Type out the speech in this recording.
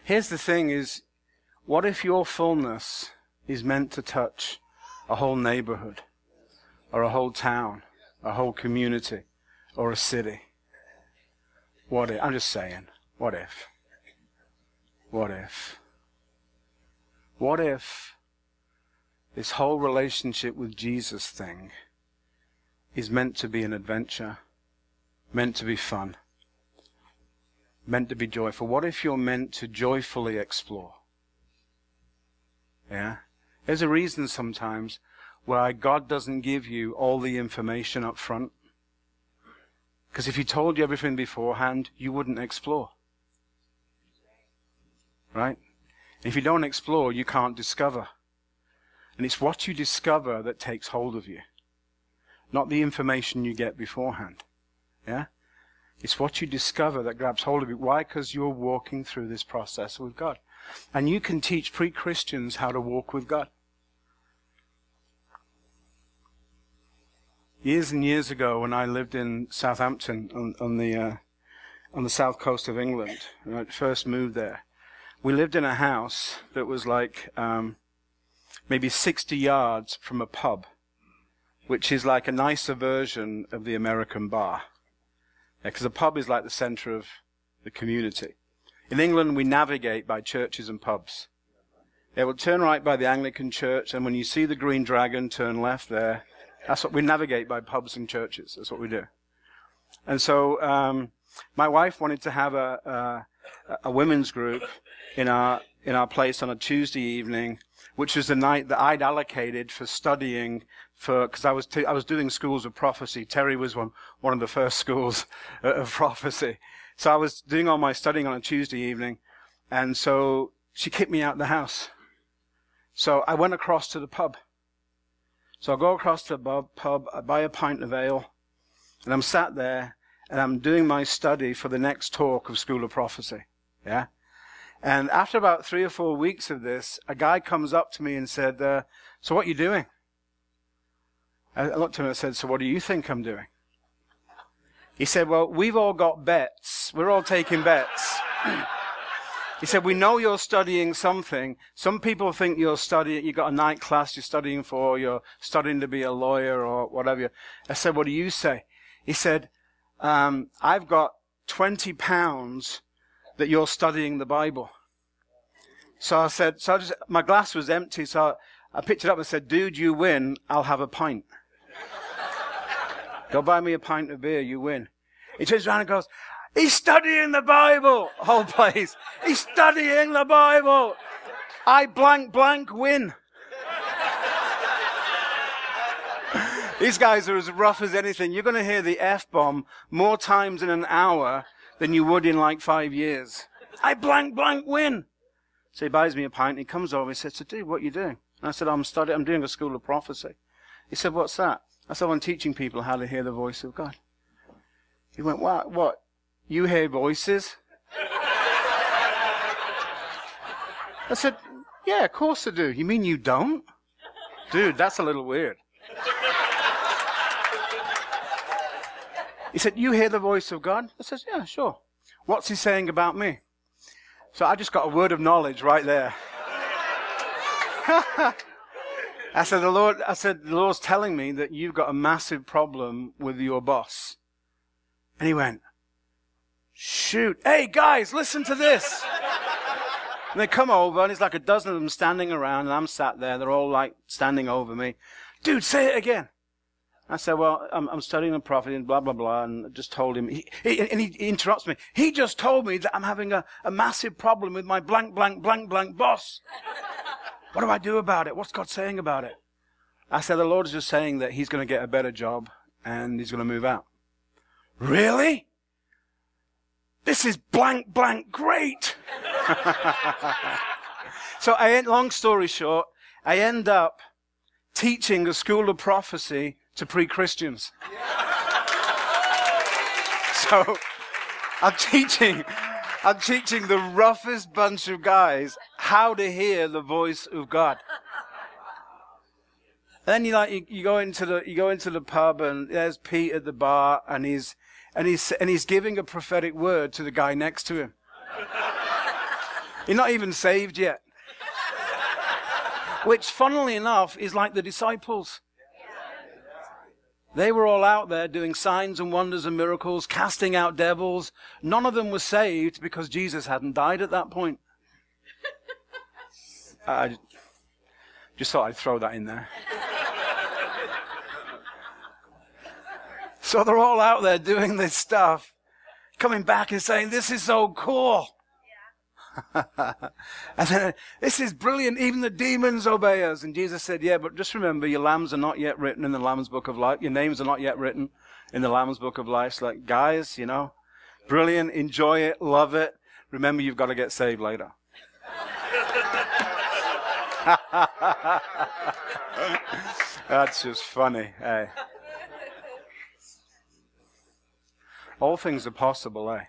Here's the thing is, what if your fullness is meant to touch a whole neighborhood, or a whole town, a whole community, or a city? What if? I'm just saying, what if? What if? What if this whole relationship with Jesus thing is meant to be an adventure, meant to be fun, meant to be joyful? What if you're meant to joyfully explore? Yeah? There's a reason sometimes why God doesn't give you all the information up front. Because if He told you everything beforehand, you wouldn't explore. Right? And if you don't explore, you can't discover. And it's what you discover that takes hold of you, not the information you get beforehand. Yeah? It's what you discover that grabs hold of you. Why? Because you're walking through this process with God. And you can teach pre-Christians how to walk with God. Years and years ago, when I lived in Southampton on the south coast of England, when I first moved there, we lived in a house that was like maybe 60 yards from a pub, which is like a nicer version of the American bar. Because a pub is like the center of the community. In England, we navigate by churches and pubs. Yeah, we'll turn right by the Anglican church, and when you see the Green Dragon, turn left there. That's what we navigate, by pubs and churches. That's what we do. And so my wife wanted to have a women's group in our place on a Tuesday evening, which was the night that I'd allocated for studying because I was doing schools of prophecy. Terry was one of the first schools of prophecy. So I was doing all my studying on a Tuesday evening, and so she kicked me out of the house. So I went across to the pub. So I go across to the pub, I buy a pint of ale, and I'm sat there, and I'm doing my study for the next talk of School of Prophecy. Yeah? And after about 3 or 4 weeks of this, a guy comes up to me and said, so what are you doing? I looked at him and I said, so what do you think I'm doing? He said, well, we've all got bets. We're all taking bets. He said, we know you're studying something. Some people think you've got a night class you're studying for, you're studying to be a lawyer or whatever. I said, what do you say? He said, I've got 20 pounds that you're studying the Bible. So I said, my glass was empty, so I picked it up and said, dude, you win, I'll have a pint. Go buy me a pint of beer, you win. He turns around and goes, he's studying the Bible. Whole place. He's studying the Bible. I blank win. These guys are as rough as anything. You're going to hear the F-bomb more times in an hour than you would in like 5 years. I blank win. So he buys me a pint and he comes over and he says, so dude, what are you doing? And I said, I'm doing a school of prophecy. He said, what's that? I said, I'm teaching people how to hear the voice of God. He went, what? You hear voices? I said, yeah, of course I do. You mean you don't? Dude, that's a little weird. He said, you hear the voice of God? I said, yeah, sure. What's he saying about me? So I just got a word of knowledge right there. I said, the Lord's telling me that you've got a massive problem with your boss. And he went, shoot. Hey, guys, listen to this. And they come over, and it's like a dozen of them standing around, and I'm sat there. They're all like standing over me. Dude, say it again. I said, well, I'm studying the prophet and blah, blah, blah, and I just told him. He interrupts me. He just told me that I'm having a massive problem with my blank boss. What do I do about it? What's God saying about it? I said, the Lord is just saying that he's going to get a better job, and he's going to move out. Really? This is blank great. So long story short, I end up teaching a school of prophecy to pre-Christians. So I'm teaching the roughest bunch of guys how to hear the voice of God. Then you go into the pub, and there's Pete at the bar, and he's giving a prophetic word to the guy next to him. You're not even saved yet. Which, funnily enough, is like the disciples. They were all out there doing signs and wonders and miracles, casting out devils. None of them were saved because Jesus hadn't died at that point. I just thought I'd throw that in there. So they're all out there doing this stuff, coming back and saying, this is so cool. And then, this is brilliant. Even the demons obey us. And Jesus said, yeah, but just remember, your lambs are not yet written in the Lamb's Book of Life. Your names are not yet written in the Lamb's Book of Life. It's like, guys, you know, brilliant. Enjoy it. Love it. Remember, you've got to get saved later. That's just funny. Hey. All things are possible, eh?